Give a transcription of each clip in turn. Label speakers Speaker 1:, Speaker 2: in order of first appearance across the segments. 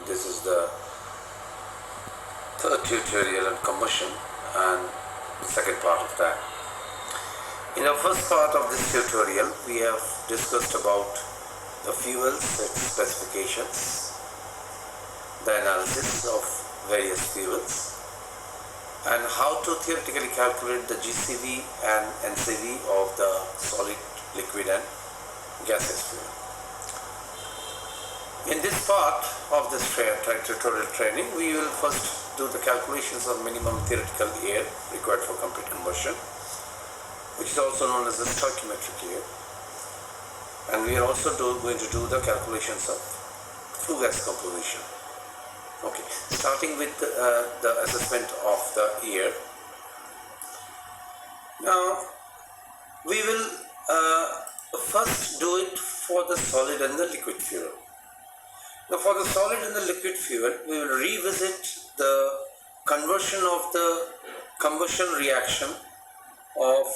Speaker 1: This is the third tutorial on combustion and the second part of that. In the first part of this tutorial, we have discussed about the fuels, its specifications, the analysis of various fuels, and how to theoretically calculate the GCV and NCV of the solid, liquid and gaseous fuel. In this part of this tutorial training, we will first do the calculations of minimum theoretical air required for complete combustion, which is also known as the stoichiometric air. And we are also going to do the calculations of flue gas composition. Okay, starting with the assessment of the air. Now, we will first do it for the solid and the liquid fuel. Now, for the solid and the liquid fuel, we will revisit the conversion of the combustion reaction of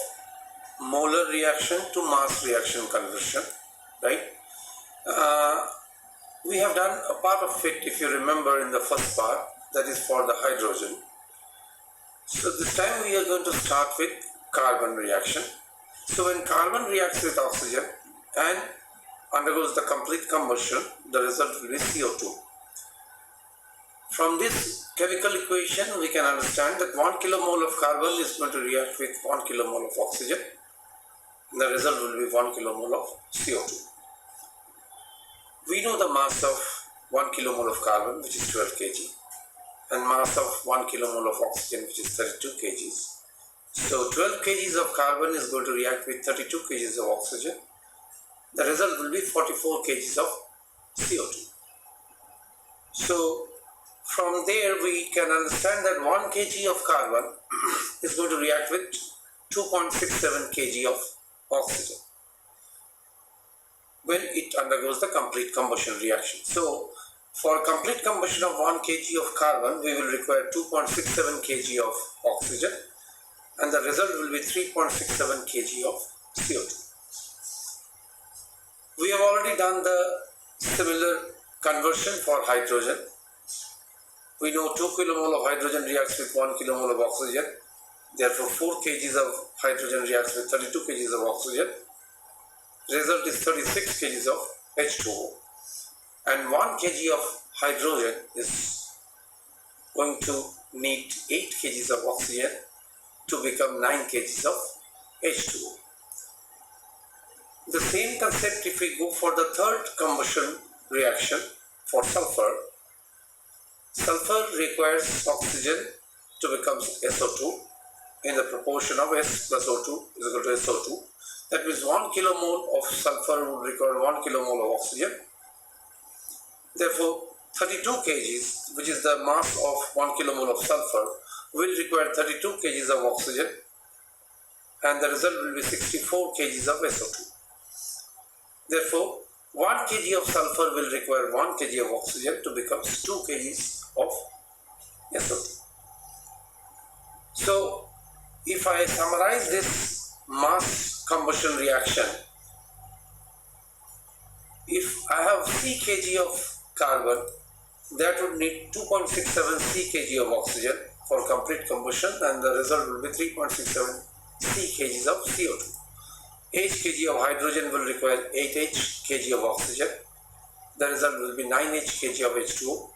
Speaker 1: molar reaction to mass reaction conversion, right? We have done a part of it, if you remember, in the first part, that is for the hydrogen. So this time we are going to start with carbon reaction. So when carbon reacts with oxygen and undergoes the complete combustion, the result will be CO2. From this chemical equation, we can understand that 1 kilomole of carbon is going to react with 1 kilomole of oxygen. The result will be 1 kilomole of CO2. We know the mass of 1 kilomole of carbon, which is 12 kg, and mass of 1 kilomole of oxygen, which is 32 kg. So 12 kg of carbon is going to react with 32 kg of oxygen. The result will be 44 kg of CO2. So from there we can understand that 1 kg of carbon is going to react with 2.67 kg of oxygen when it undergoes the complete combustion reaction. So for complete combustion of 1 kg of carbon, we will require 2.67 kg of oxygen, and the result will be 3.67 kg of CO2. We have already done the similar conversion for hydrogen. We know 2 kilomole of hydrogen reacts with 1 kilomole of oxygen. Therefore, 4 kg of hydrogen reacts with 32 kg of oxygen. Result is 36 kg of H2O. And 1 kg of hydrogen is going to need 8 kg of oxygen to become 9 kg of H2O. The same concept if we go for the third combustion reaction for sulfur. Sulfur requires oxygen to become SO2 in the proportion of S plus O2 is equal to SO2. That means 1 kilomole of sulfur would require 1 kilomole of oxygen. Therefore, 32 kg, which is the mass of 1 kilomole of sulfur, will require 32 kg of oxygen, and the result will be 64 kg of SO2. Therefore, 1 kg of sulfur will require 1 kg of oxygen to become 2 kg of SO2. So, if I summarize this mass combustion reaction, if I have C kg of carbon, that would need 2.67 C kg of oxygen for complete combustion, and the result will be 3.67 C kg of CO2. H kg of hydrogen will require 8H kg of oxygen. The result will be 9H kg of H2O.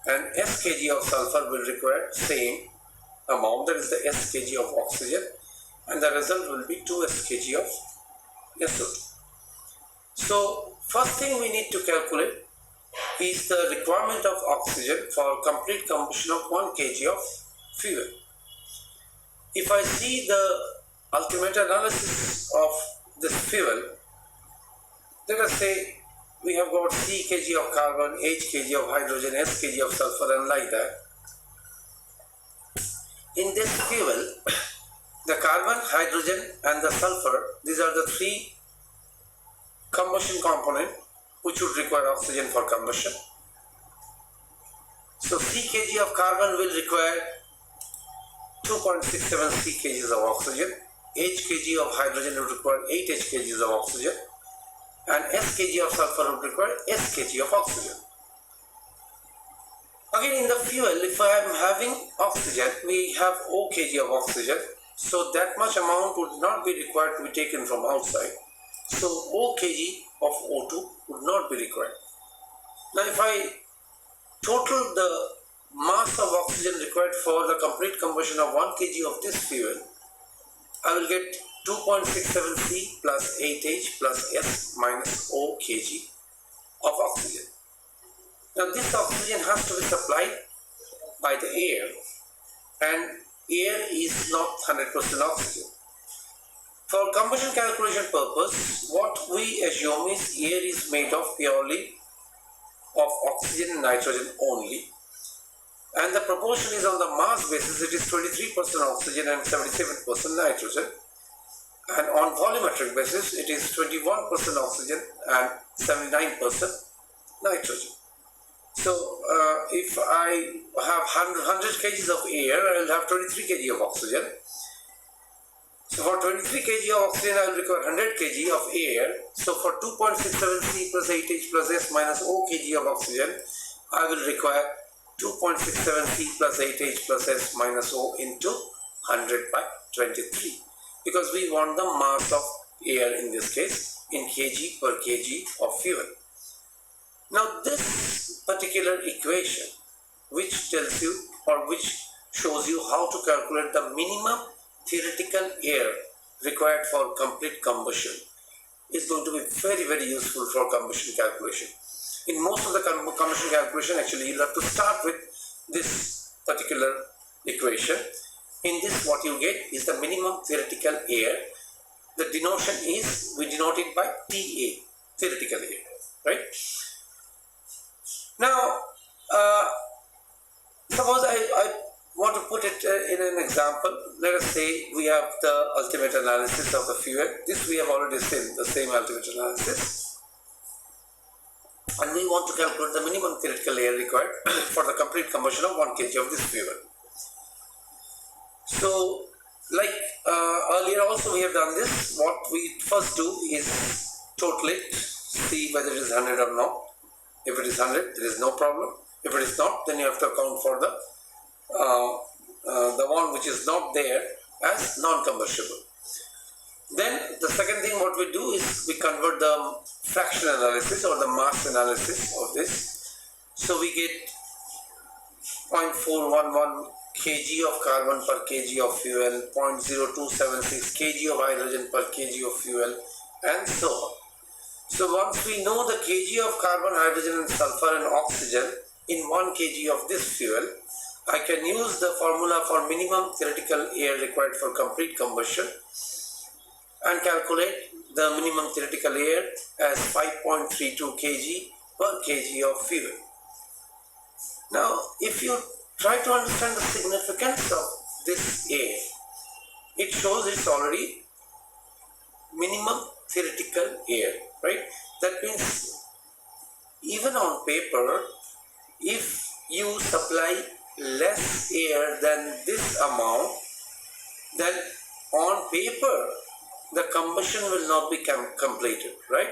Speaker 1: And S kg of sulfur will require same amount, that is the S kg of oxygen. And the result will be 2S kg of SO2. So, first thing we need to calculate is the requirement of oxygen for complete combustion of 1 kg of fuel. If I see the ultimate analysis of this fuel, let us say we have got C kg of carbon, H kg of hydrogen, S kg of sulfur, and like that. In this fuel, the carbon, hydrogen and the sulfur, these are the three combustion components which would require oxygen for combustion. So C kg of carbon will require 2.67 C kg of oxygen. H kg of hydrogen would require 8 H kg of oxygen, and S kg of sulfur would require S kg of oxygen. Again, in the fuel, if I am having oxygen, we have O kg of oxygen, so that much amount would not be required to be taken from outside. So O kg of O2 would not be required. Now, if I total the mass of oxygen required for the complete combustion of 1 kg of this fuel, I will get 2.67 C plus 8H plus S minus O kg of oxygen. Now this oxygen has to be supplied by the air, and air is not 100% oxygen. For combustion calculation purpose, what we assume is air is made of purely of oxygen and nitrogen only, and the proportion is on the mass basis. It is 23% oxygen and 77% nitrogen, and on volumetric basis it is 21% oxygen and 79% nitrogen. So if I have 100 kg of air, I will have 23 kg of oxygen. So for 23 kg of oxygen, I will require 100 kg of air. So for 2.67 C plus 8H plus S minus O kg of oxygen, I will require 2.67 C plus 8H plus S minus O into 100 by 23, because we want the mass of air in this case in kg per kg of fuel. Now this particular equation, which tells you or which shows you how to calculate the minimum theoretical air required for complete combustion, is going to be very useful for combustion calculation. In most of the combustion calculation, actually you'll have to start with this particular equation. In this, what you get is the minimum theoretical air. The denotation is, we denote it by TA, theoretical air, right? Now, suppose I want to put it in an example. Let us say we have the ultimate analysis of the fuel. This we have already seen, the same ultimate analysis. And we want to calculate the minimum theoretical air required for the complete combustion of 1 kg of this fuel. So, like earlier also we have done this. What we first do is total it, see whether it is 100 or not. If it is 100, there is no problem. If it is not, then you have to account for the one which is not there as non-combustible. Then the second thing what we do is we convert the fraction analysis or the mass analysis of this. So we get 0.411 kg of carbon per kg of fuel, 0.0276 kg of hydrogen per kg of fuel, and so on. So once we know the kg of carbon, hydrogen and sulfur and oxygen in 1 kg of this fuel, I can use the formula for minimum theoretical air required for complete combustion and calculate the minimum theoretical air as 5.32 kg per kg of fuel. Now, if you try to understand the significance of this air, it shows it's already minimum theoretical air, right? That means even on paper, if you supply less air than this amount, then on paper the combustion will not be completed, right?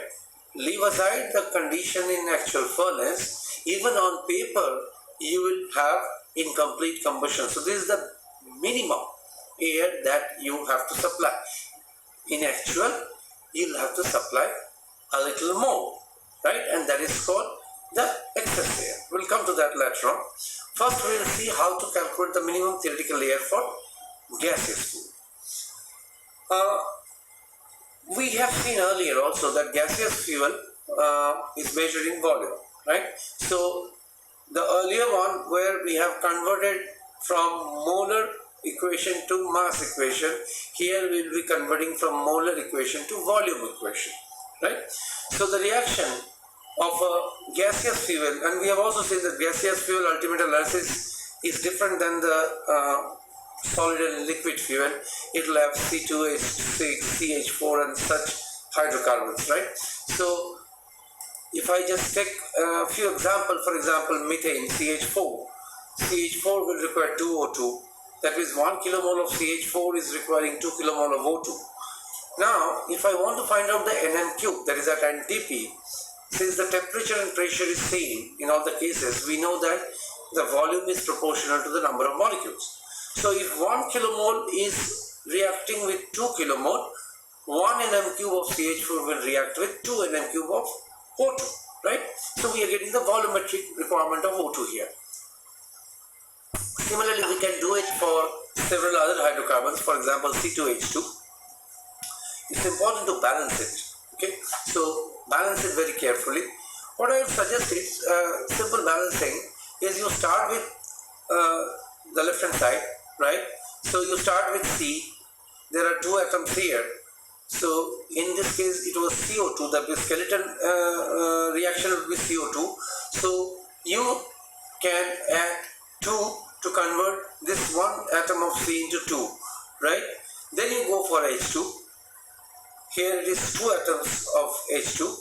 Speaker 1: Leave aside the condition in actual furnace, even on paper you will have incomplete combustion. So this is the minimum air that you have to supply. In actual, you'll have to supply a little more, right? And that is called the excess air. We'll come to that later on. First, we will see how to calculate the minimum theoretical air for gaseous fuel. We have seen earlier also that gaseous fuel is measured in volume, right? So the earlier one where we have converted from molar equation to mass equation, here we will be converting from molar equation to volume equation, right? So the reaction of a gaseous fuel, and we have also seen that gaseous fuel ultimate analysis is different than the solid and liquid fuel. It will have C2H6, CH4 and such hydrocarbons, right? So if I just take a few examples, for example methane, CH4 will require 2O2. That is 1 kilomole of CH4 is requiring 2 kilomole of O2. Now, if I want to find out the Nm cube, that is at NTP, since the temperature and pressure is same in all the cases, we know that the volume is proportional to the number of molecules. So if 1 kilomole is reacting with 2 kilomole, 1 nm cube of CH4 will react with 2 nm cube of O2, right? So we are getting the volumetric requirement of O2 here. Similarly, we can do it for several other hydrocarbons, for example C2H2. It's important to balance it, okay? So balance it very carefully. What I would suggest is simple balancing is you start with the left hand side, right? So you start with C. There are 2 atoms here. So in this case it was CO2, the skeleton reaction will be CO2. So you can add 2 to convert this 1 atom of C into 2, right? Then you go for H2. Here it is 2 atoms of H2.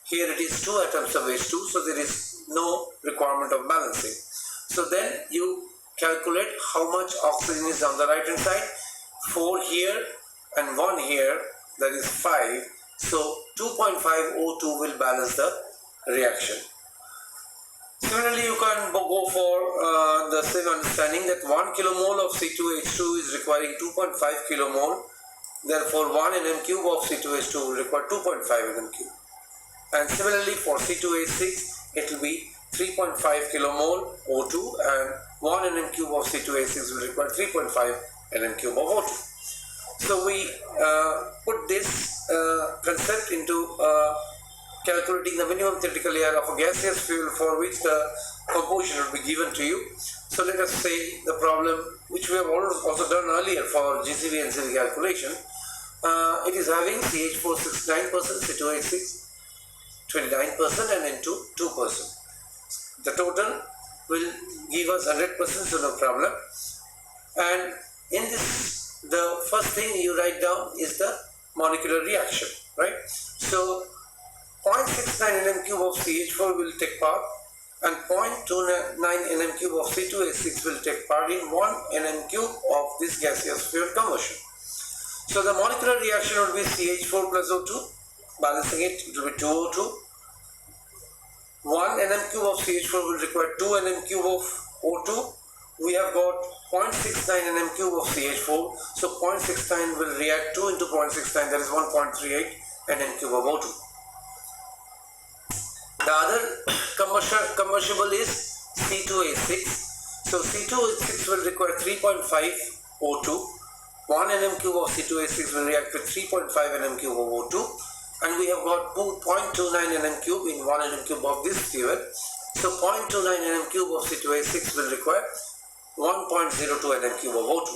Speaker 1: Here it is 2 atoms of H2. So there is no requirement of balancing. So then you calculate how much oxygen is on the right hand side. 4 here and 1 here, that is 5. So 2.5 O2 will balance the reaction. Similarly, you can go for the same understanding that 1 kilomole of C2H2 is requiring 2.5 kilomole. Therefore, 1 nm cube of C2H2 will require 2.5 nm cube. And similarly, for C2H6, it will be 3.5 kilomole O2 and 1 nm cube of C2H6 will require 3.5 nm cube of O2. So we put this concept into calculating the minimum theoretical air of a gaseous fuel for which the composition will be given to you. So let us say the problem which we have also done earlier for GCV and CV calculation. It is having CH4 69%, C2H6 29% and N2 2%. The total will give us 100%, so no problem. And in this, the first thing you write down is the molecular reaction, right? So 0.69 nm cube of CH4 will take part and 0.29 nm cube of C2H6 will take part in 1 nm cube of this gaseous fuel combustion. So the molecular reaction will be CH4 plus O2, balancing it will be 2O2. 1 nm cube of CH4 will require 2 nm cube of O2. We have got 0.69 nm cube of CH4, so 0.69 will react 2 into 0.69, that is 1.38 nm cube of O2. The other combustible is C2H6. So C2H6 will require 3.5 O2. 1 nm cube of C2H6 will react with 3.5 nm cube of O2. And we have got 0.29 nm cube in 1 nm cube of this fuel. So 0.29 nm cube of C2H6 will require 1.02 nm cube of O2.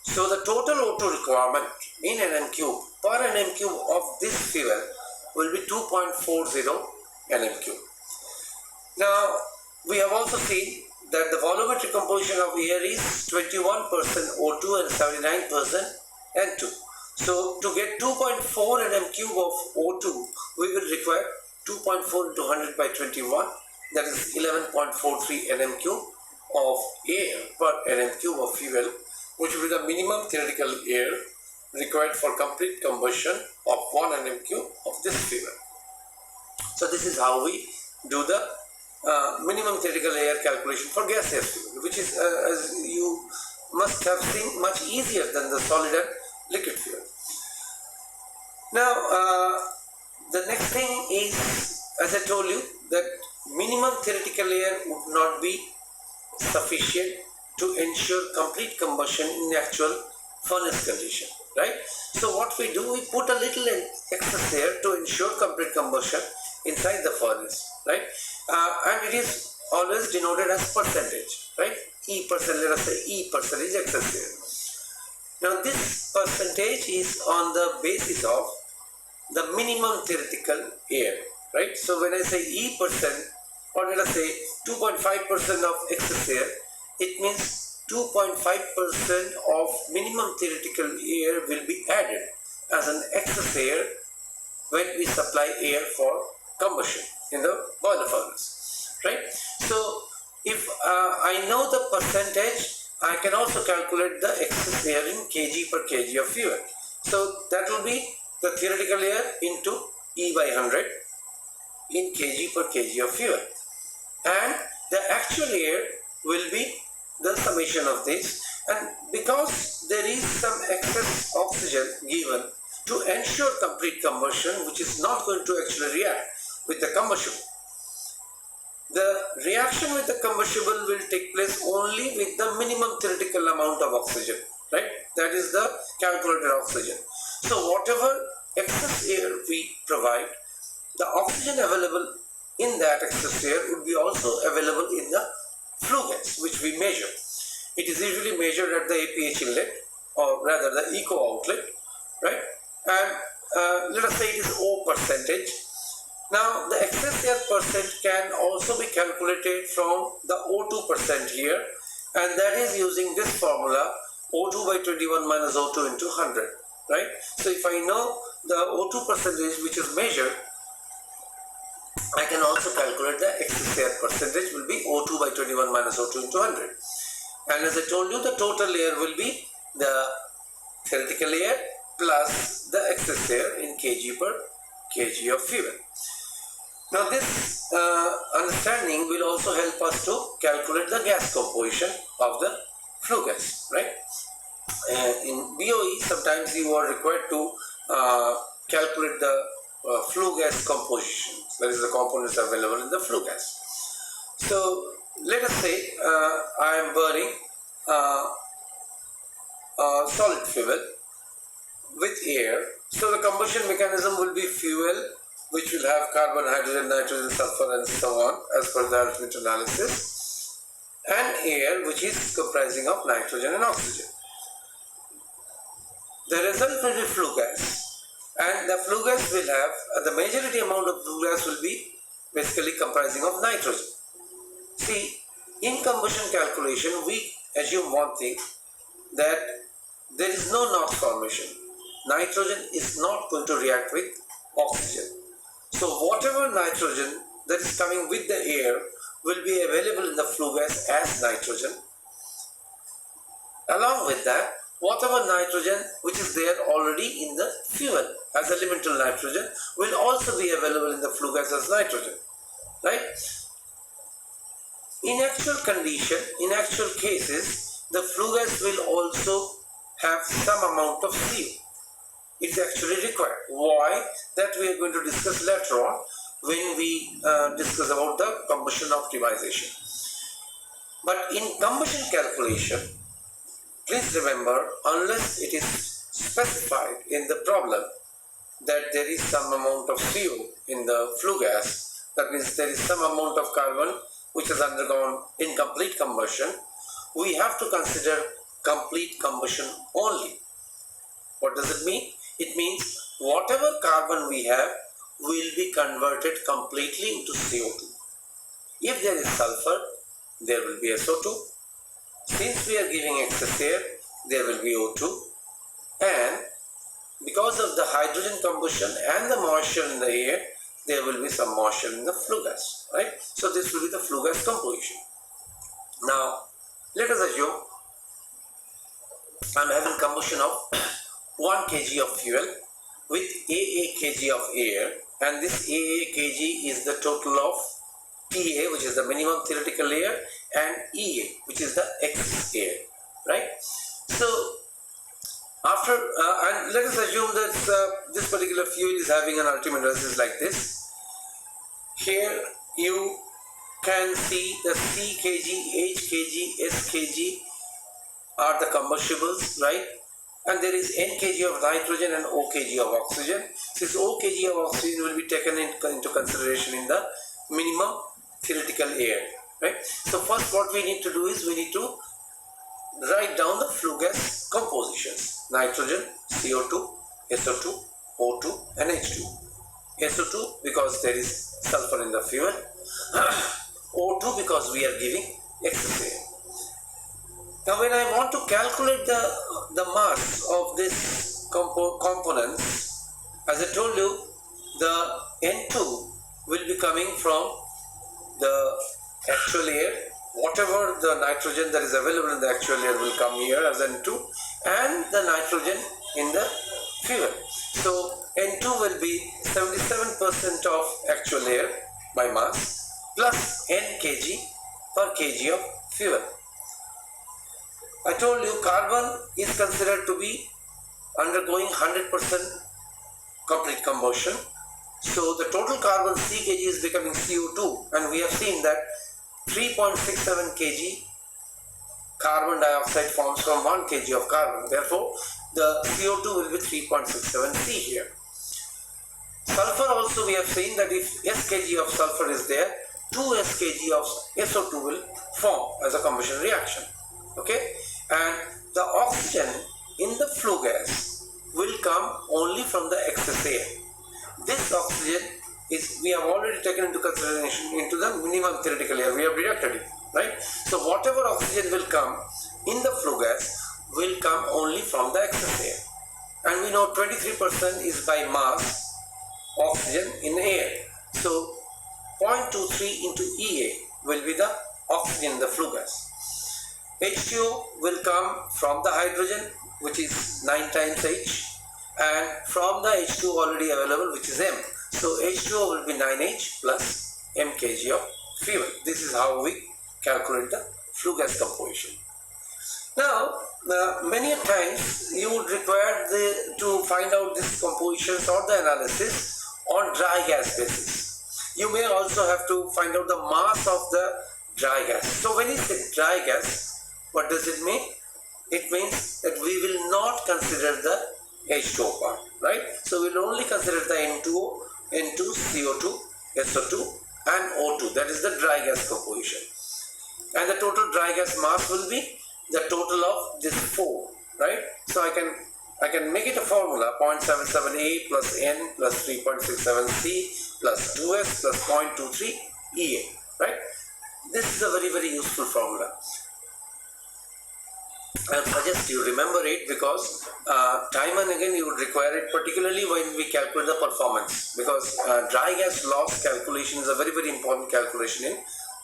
Speaker 1: So the total O2 requirement in nm cube per nm cube of this fuel will be 2.40 nm cube. Now we have also seen that the volumetric composition of air is 21% O2 and 79% N2. So to get 2.4 nm cube of O2, we will require 2.4 into 100 by 21, that is 11.43 nm cube of air per nm cube of fuel, which will be the minimum theoretical air required for complete combustion of 1 nm cube of this fuel. So this is how we do the minimum theoretical air calculation for gaseous fuel, which is, as you must have seen, much easier than the solid and liquid fuel. Now, the next thing is, as I told you, that minimum theoretical air would not be sufficient to ensure complete combustion in the actual furnace condition, right? So what we do, we put a little excess air to ensure complete combustion inside the furnace, right? And it is always denoted as percentage, right? E percent, let us say E percentage excess air. Now this percentage is on the basis of the minimum theoretical air, right? So when I say E percent, or let us say 2.5% of excess air, it means 2.5% of minimum theoretical air will be added as an excess air when we supply air for combustion in the boiler furnace, right? So if I know the percentage, I can also calculate the excess air in kg per kg of fuel. So that will be the theoretical air into E by 100 in kg per kg of fuel. And The actual air will be the summation of this, and because there is some excess oxygen given to ensure complete combustion, which is not going to actually react with the combustible. The reaction with the combustible will take place only with the minimum theoretical amount of oxygen, right? That is the calculated oxygen. So whatever excess air we provide, the oxygen available in that excess air would be also available in the flue gas, which we measure. It is usually measured at the APH inlet, or rather the eco outlet, right? And let us say it is O percentage. Now the excess air percent can also be calculated from the O2% here, and that is using this formula, O2 by 21 minus O2 into 100, right? So if I know the O2 percentage which is measured, I can also calculate the excess air percentage will be O2 by 21 minus O2 into 100. And as I told you, the total air will be the theoretical air plus the excess air in kg per kg of fuel. Now this understanding will also help us to calculate the gas composition of the flue gas, right? In BOE, sometimes you are required to calculate the flue gas composition, that is the components available in the flue gas. So let us say I am burning solid fuel with air. So the combustion mechanism will be fuel, which will have carbon, hydrogen, nitrogen, sulfur and so on as per the ultimate analysis, and air, which is comprising of nitrogen and oxygen. The result will be flue gas, and the flue gas will have the majority amount of flue gas will be basically comprising of nitrogen. See, in combustion calculation we assume one thing, that there is no NOx formation. Nitrogen is not going to react with oxygen. So whatever nitrogen that is coming with the air will be available in the flue gas as nitrogen. Along with that, whatever nitrogen which is there already in the fuel as elemental nitrogen will also be available in the flue gas as nitrogen, right? In actual condition, in actual cases, the flue gas will also have some amount of CO. It's actually required. Why? That we are going to discuss later on when we discuss about the combustion optimization. But in combustion calculation, please remember, unless it is specified in the problem that there is some amount of CO in the flue gas, that means there is some amount of carbon which has undergone incomplete combustion, we have to consider complete combustion only. What does it mean? It means whatever carbon we have will be converted completely into CO2. If there is sulfur, there will be SO2. Since we are giving excess air, there will be O2. And because of the hydrogen combustion and the moisture in the air, there will be some moisture in the flue gas, right? So this will be the flue gas composition. Now, let us assume I am having combustion of 1 kg of fuel with AA kg of air, and this AA kg is the total of TA, which is the minimum theoretical air, and EA, which is the excess air, right? So after and let us assume that this particular fuel is having an ultimate analysis like this. Here you can see the C kg, H kg, S kg are the combustibles, right? And there is N kg of nitrogen and O kg of oxygen. This O kg of oxygen will be taken into consideration in the minimum theoretical air, right? So first what we need to do is we need to write down the flue gas compositions: nitrogen, CO2, SO2, O2 and H2. SO2 because there is sulfur in the fuel, O2 because we are giving excess air. Now when I want to calculate the mass of these components, as I told you, the N2 will be coming from the actual air. Whatever the nitrogen that is available in the actual air will come here as N2, and the nitrogen in the fuel. So N2 will be 77% of actual air by mass plus N kg per kg of fuel. I told you carbon is considered to be undergoing 100% complete combustion. So the total carbon C kg is becoming CO2, and we have seen that 3.67 kg carbon dioxide forms from 1 kg of carbon. Therefore, the CO2 will be 3.67 C here. Sulfur also we have seen that if S kg of sulfur is there, 2 S kg of SO2 will form as a combustion reaction. Okay, and the oxygen in the flue gas will come only from the excess air. This oxygen is, we have already taken into consideration into the minimum theoretical air, we have deducted it, right? So whatever oxygen will come in the flue gas will come only from the excess air. And we know 23% is by mass oxygen in air. So 0.23 into EA will be the oxygen in the flue gas. H2O will come from the hydrogen, which is 9 times H, and from the H2O already available, which is M. So H2O will be 9H plus M kg of fuel. This is how we calculate the flue gas composition. Now, many a times you would require to find out this compositions or the analysis on dry gas basis. You may also have to find out the mass of the dry gas. So when you say dry gas, what does it mean? It means that we will not consider the H2O part, right? So we will only consider the N2O, N2, CO2, SO2 and O2. That is the dry gas composition. And the total dry gas mass will be the total of this 4, right? So I can make it a formula: 0.77A plus N plus 3.67C plus 2S plus 0.23 EA, right? This is a very, very useful formula. I suggest you remember it, because time and again you would require it, particularly when we calculate the performance, because dry gas loss calculation is a very, very important calculation in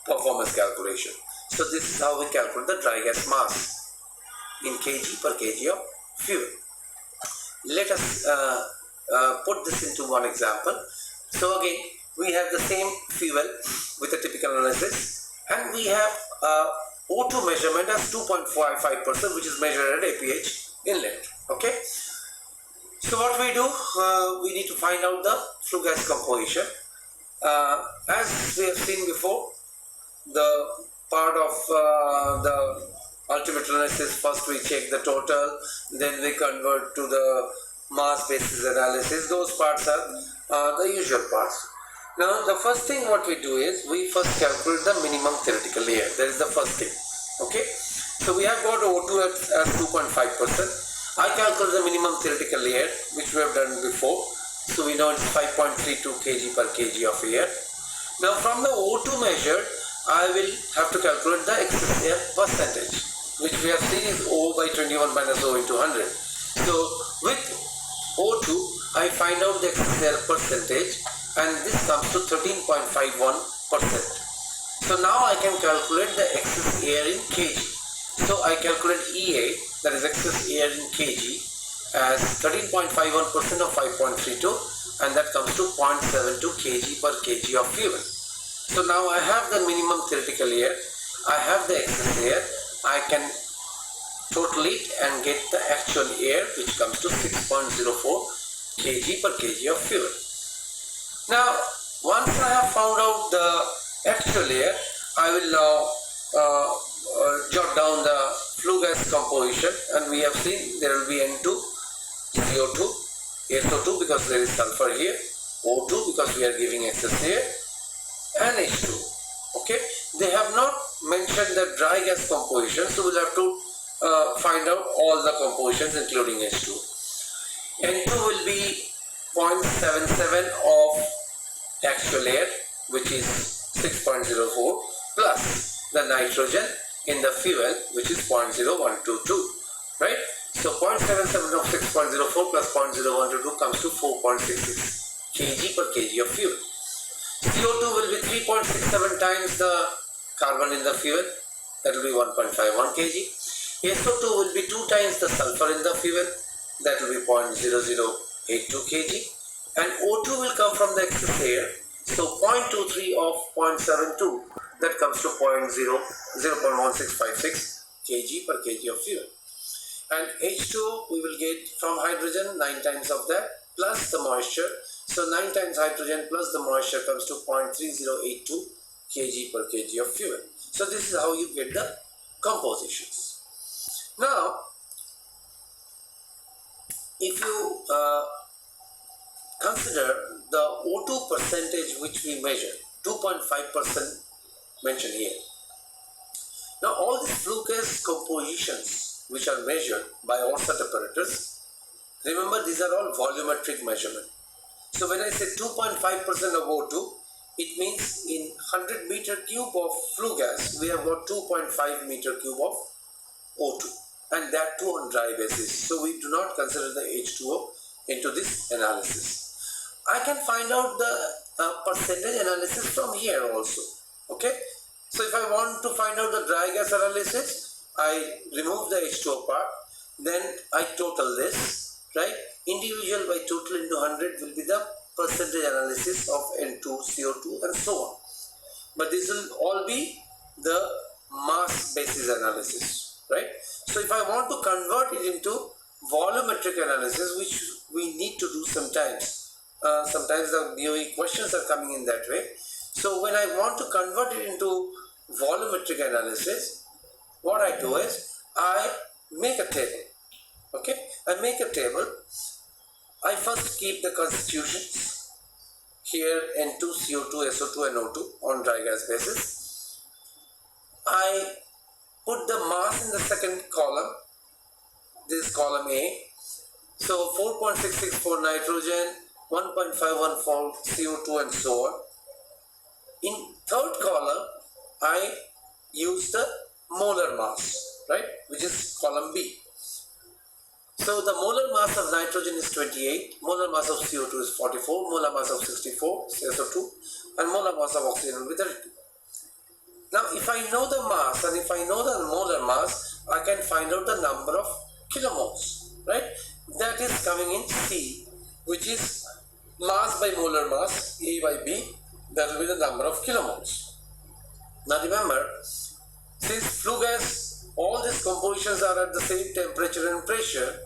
Speaker 1: performance calculation. So this is how we calculate the dry gas mass in kg per kg of fuel. Let us put this into one example. So again, we have the same fuel with a typical analysis, and we have O2 measurement as 2.55%, which is measured at APH inlet. Okay. So what we do, we need to find out the flue gas composition. As we have seen before, the part of the ultimate analysis, first we check the total, then we convert to the mass basis analysis. Those parts are the usual parts. Now the first thing what we do is we first calculate the minimum theoretical air. That is the first thing. Okay, so we have got O2 as 2.5%. I calculate the minimum theoretical air, which we have done before. So we know it's 5.32 kg per kg of air. Now from the O2 measured, I will have to calculate the excess air percentage, which we have seen is O by 21 minus O into 100. So with O2, I find out the excess air percentage, and this comes to 13.51%. So now I can calculate the excess air in kg. So I calculate EA, that is excess air in kg, as 13.51% of 5.32, and that comes to 0.72 kg per kg of fuel. So now I have the minimum theoretical air, I have the excess air, I can total it and get the actual air, which comes to 6.04 kg per kg of fuel. Now once I have found out the actual air, I will now jot down the flue gas composition, and we have seen there will be N2, CO2, SO2 because there is sulfur here, O2 because we are giving excess air, and H2. Okay, they have not mentioned the dry gas composition, so we'll have to find out all the compositions including H2. N2 will be 0.77 of actual air, which is 6.04, plus the nitrogen in the fuel, which is 0.0122, right? So 0.77 of 6.04 plus 0.0122 comes to 4.66 kg per kg of fuel. CO2 will be 3.67 times the carbon in the fuel, that will be 1.51 kg. SO2 will be 2 times the sulfur in the fuel, that will be 0.0082 kg. And O2 will come from the excess air, so 0.23 of 0.72 that comes to 0.1656 kg per kg of fuel. And H2O we will get from hydrogen 9 times of that plus the moisture. So 9 times hydrogen plus the moisture comes to 0.3082 kg per kg of fuel. So this is how you get the compositions. Now, if you consider the O2 percentage which we measure, 2.5% mentioned here. Now all these flue gas compositions which are measured by OSAT apparatus, remember these are all volumetric measurement. So when I say 2.5% of O2, it means in 100 meter cube of flue gas, we have got 2.5 meter cube of O2, and that too on dry basis. So we do not consider the H2O into this analysis. I can find out the percentage analysis from here also. Okay. So if I want to find out the dry gas analysis, I remove the H2O part, then I total this, right? Individual by total into 100 will be the percentage analysis of N2, CO2 and so on. But this will all be the mass basis analysis, right? So if I want to convert it into volumetric analysis, which we need to do sometimes, sometimes the DOE questions are coming in that way. So when I want to convert it into volumetric analysis, what I do is I make a table. Okay, I make a table. I first keep the constitutions here, N2, CO2, SO2 and O2 on dry gas basis. I put the mass in the second column. This is column A. So 4.664 nitrogen, 1.514 CO2 and so on. In third column, I use the molar mass, right, which is column B. So the molar mass of nitrogen is 28, molar mass of CO2 is 44, molar mass of 64, SO2, and molar mass of oxygen will be 32. Now if I know the mass and if I know the molar mass, I can find out the number of kilomoles, right? That is coming in C, which is mass by molar mass, A by B, that will be the number of kilomoles. Now remember, since flue gas, all these compositions are at the same temperature and pressure,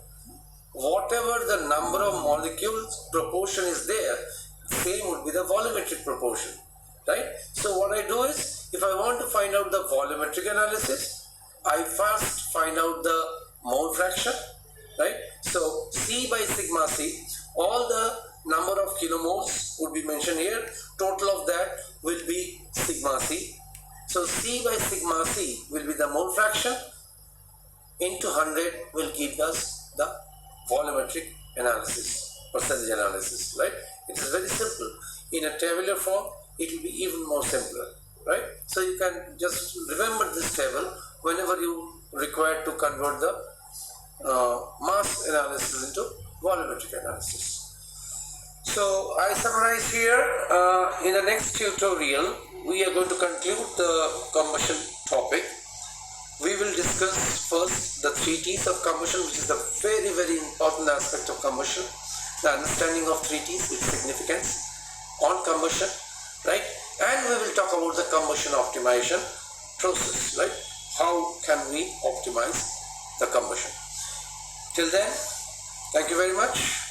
Speaker 1: whatever the number of molecules proportion is there, same would be the volumetric proportion, right? So what I do is, if I want to find out the volumetric analysis, I first find out the mole fraction, right? So C by sigma C, all the number of kilomoles would be mentioned here, total of that will be sigma C. So C by sigma C will be the mole fraction into 100 will give us the volumetric analysis, percentage analysis, right? It is very simple. In a tabular form, it will be even more simpler, right? So you can just remember this table whenever you require to convert the mass analysis into volumetric analysis. So I summarize here, in the next tutorial, we are going to conclude the combustion topic. We will discuss first the 3 T's of combustion, which is a very, very important aspect of combustion. The understanding of 3 T's, its significance on combustion, right? And we will talk about the combustion optimization process, right? How can we optimize the combustion? Till then, thank you very much.